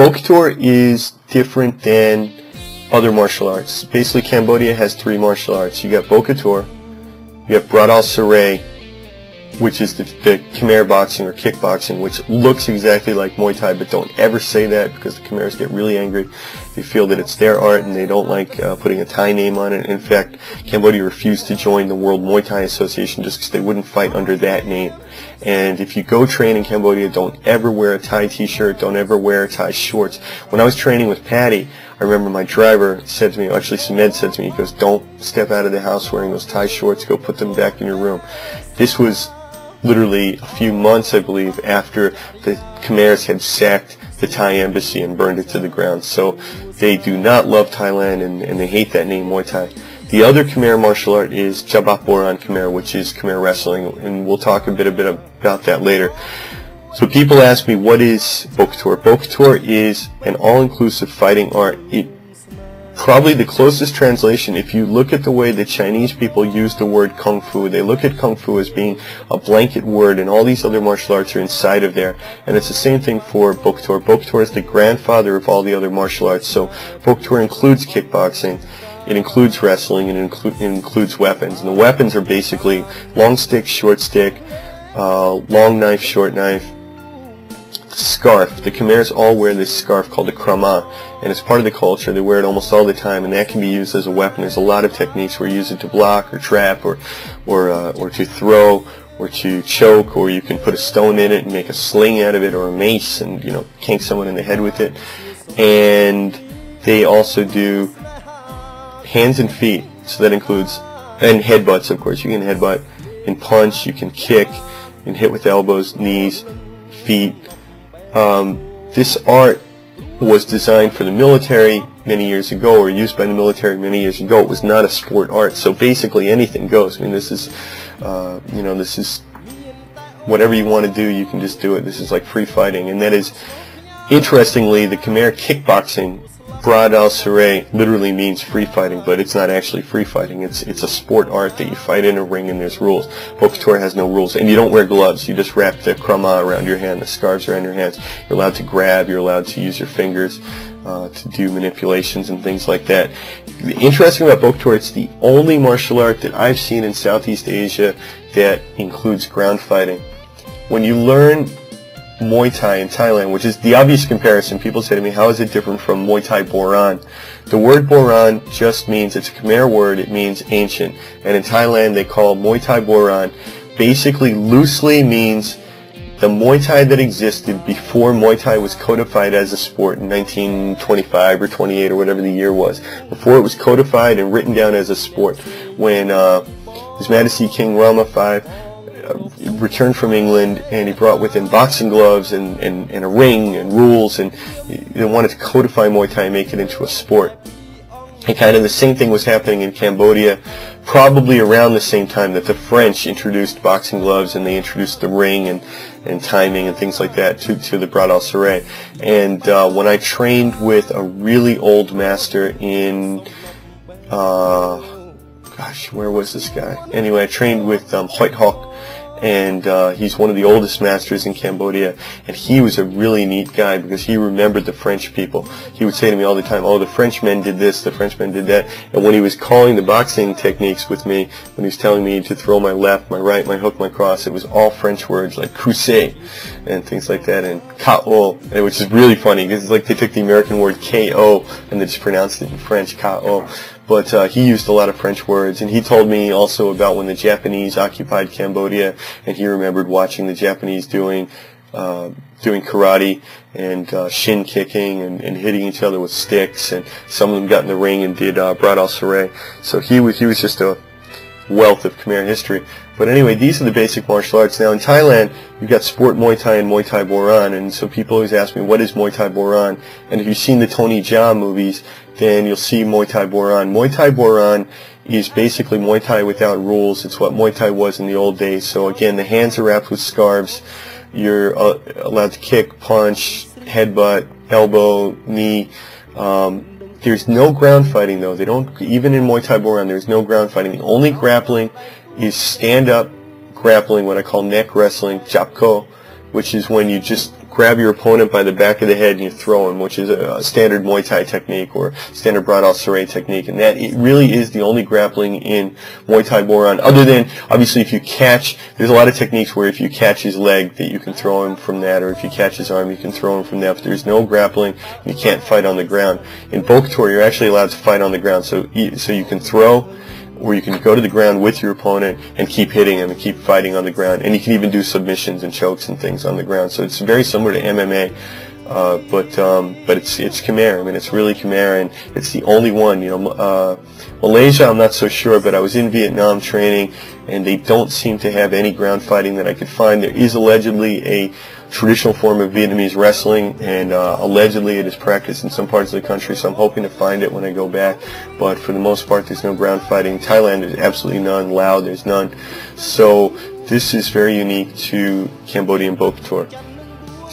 Bokator is different than other martial arts. Basically, Cambodia has three martial arts. You got Bokator, you have Bradal Saray, which is the Khmer boxing or kickboxing, which looks exactly like Muay Thai, but don't ever say that because the Khmers get really angry. They feel that it's their art and they don't like putting a Thai name on it. In fact, Cambodia refused to join the World Muay Thai Association just because they wouldn't fight under that name. And if you go train in Cambodia, don't ever wear a Thai t-shirt, don't ever wear Thai shorts. When I was training with Patty, I remember my driver said to me, actually Sumed said to me, he goes, don't step out of the house wearing those Thai shorts, go put them back in your room. This was literally a few months, I believe, after the Khmers had sacked the Thai embassy and burned it to the ground. So they do not love Thailand and they hate that name, Muay Thai. The other Khmer martial art is Jabat Boran Khmer, which is Khmer wrestling, and we'll talk a bit about that later. So people ask me, what is Bokator? Bokator is an all-inclusive fighting art. Probably the closest translation, if you look at the way the Chinese people use the word Kung Fu, they look at Kung Fu as being a blanket word and all these other martial arts are inside of there. And it's the same thing for Bokator. Bokator is the grandfather of all the other martial arts. So Bokator includes kickboxing, it includes wrestling, and it includes weapons. And the weapons are basically long stick, short stick, long knife, short knife, scarf. The Khmers all wear this scarf called a krama, and it's part of the culture. They wear it almost all the time, and that can be used as a weapon. There's a lot of techniques where you use it to block or trap or to throw or to choke, or you can put a stone in it and make a sling out of it or a mace and, you know, kink someone in the head with it. And they also do hands and feet, so that includes, and headbutts, of course. You can headbutt and punch, you can kick, you can hit with elbows, knees, feet. This art was designed for the military many years ago, or used by the military many years ago. It was not a sport art, so basically anything goes. I mean, this is, you know, this is whatever you want to do, you can just do it. This is like free fighting, and that is, interestingly, the Khmer kickboxing, Bradal Saray, literally means free fighting, but it's not actually free fighting. It's a sport art that you fight in a ring and there's rules. Bokator has no rules, and you don't wear gloves. You just wrap the krama around your hand, the scarves around your hands. You're allowed to grab, you're allowed to use your fingers to do manipulations and things like that. The interesting about Bokator, it's the only martial art that I've seen in Southeast Asia that includes ground fighting. When you learn Muay Thai in Thailand, which is the obvious comparison, people say to me, how is it different from Muay Thai Boran? The word Boran just means, it's a Khmer word, it means ancient. And in Thailand they call Muay Thai Boran, basically loosely means the Muay Thai that existed before Muay Thai was codified as a sport in 1925 or 28 or whatever the year was. Before it was codified and written down as a sport. When His Majesty King Rama V returned from England, and he brought with him boxing gloves and a ring and rules, and they wanted to codify Muay Thai and make it into a sport. And kind of the same thing was happening in Cambodia, probably around the same time that the French introduced boxing gloves and they introduced the ring and timing and things like that to the Bradal Saray. And when I trained with a really old master in, gosh, where was this guy? Anyway, I trained with Hoyt Hoc, and he's one of the oldest masters in Cambodia, and he was a really neat guy because he remembered the French people. He would say to me all the time, oh, the Frenchmen did this, the Frenchmen did that. And when he was calling the boxing techniques with me, when he was telling me to throw my left, my right, my hook, my cross, it was all French words like "coussé" and things like that, and "KO," which is really funny because it's like they took the American word "KO" and they just pronounced it in French, "KO." But he used a lot of French words, and he told me also about when the Japanese occupied Cambodia, and he remembered watching the Japanese doing karate and shin kicking and hitting each other with sticks, and some of them got in the ring and did Bradal Saray. So he was just a wealth of Khmer history. But anyway, these are the basic martial arts. Now in Thailand, you've got Sport Muay Thai and Muay Thai Boran, and so people always ask me, what is Muay Thai Boran? And if you've seen the Tony Jaa movies, then you'll see Muay Thai Boran. Muay Thai Boran is basically Muay Thai without rules. It's what Muay Thai was in the old days. So again, the hands are wrapped with scarves. You're allowed to kick, punch, headbutt, elbow, knee. There's no ground fighting though. They don't, even in Muay Thai Boran, there's no ground fighting. The only grappling is stand-up grappling, what I call neck wrestling, japko, which is when you just grab grab your opponent by the back of the head and you throw him, which is a standard Muay Thai technique or standard Brat al Saray technique, and that it really is the only grappling in Muay Thai Boron, other than obviously if you catch. There's a lot of techniques where if you catch his leg that you can throw him from that, or if you catch his arm you can throw him from that, but there's no grappling. You can't fight on the ground. In Bokator you're actually allowed to fight on the ground, so you can throw, or you can go to the ground with your opponent and keep hitting him and keep fighting on the ground, and you can even do submissions and chokes and things on the ground. So it's very similar to MMA, but it's Khmer. I mean, it's really Khmer, and it's the only one. You know, Malaysia, I'm not so sure, but I was in Vietnam training, and they don't seem to have any ground fighting that I could find. There is allegedly a traditional form of Vietnamese wrestling, and allegedly it is practiced in some parts of the country, so I'm hoping to find it when I go back. But for the most part, there's no ground fighting. Thailand, there's absolutely none. Laos, there's none. So this is very unique to Cambodian Bokator.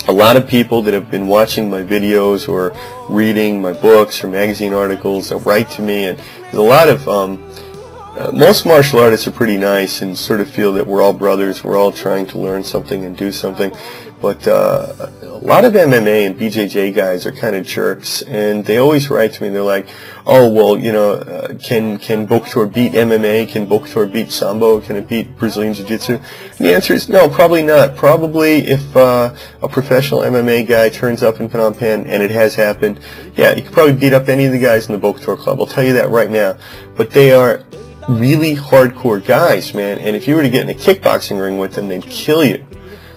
A lot of people that have been watching my videos or reading my books or magazine articles write to me, and there's a lot of most martial artists are pretty nice and sort of feel that we're all brothers, we're all trying to learn something and do something. But a lot of MMA and BJJ guys are kind of jerks, and they always write to me. They're like, "Oh, well, you know, can Bokator beat MMA? Can Bokator beat Sambo? Can it beat Brazilian Jiu-Jitsu?" And the answer is no, probably not. Probably if a professional MMA guy turns up in Phnom Penh, and it has happened, yeah, you could probably beat up any of the guys in the Bokator club. I'll tell you that right now. But they are really hardcore guys, man. And if you were to get in a kickboxing ring with them, they'd kill you.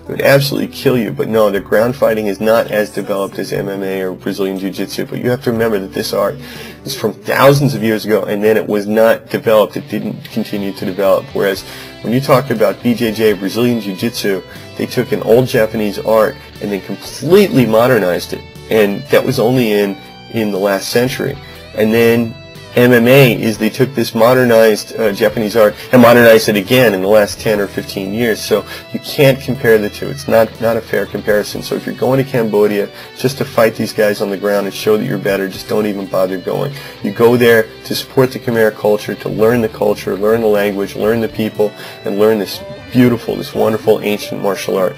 It would absolutely kill you. But no, the ground fighting is not as developed as MMA or Brazilian Jiu-Jitsu. But you have to remember that this art is from thousands of years ago, and then it was not developed. It didn't continue to develop. Whereas when you talk about BJJ, Brazilian Jiu-Jitsu, they took an old Japanese art and then completely modernized it. And that was only in the last century. And then MMA is they took this modernized Japanese art and modernized it again in the last 10 or 15 years. So you can't compare the two. It's not a fair comparison. So if you're going to Cambodia just to fight these guys on the ground and show that you're better, just don't even bother going. You go there to support the Khmer culture, to learn the culture, learn the language, learn the people, and learn this beautiful, this wonderful ancient martial art.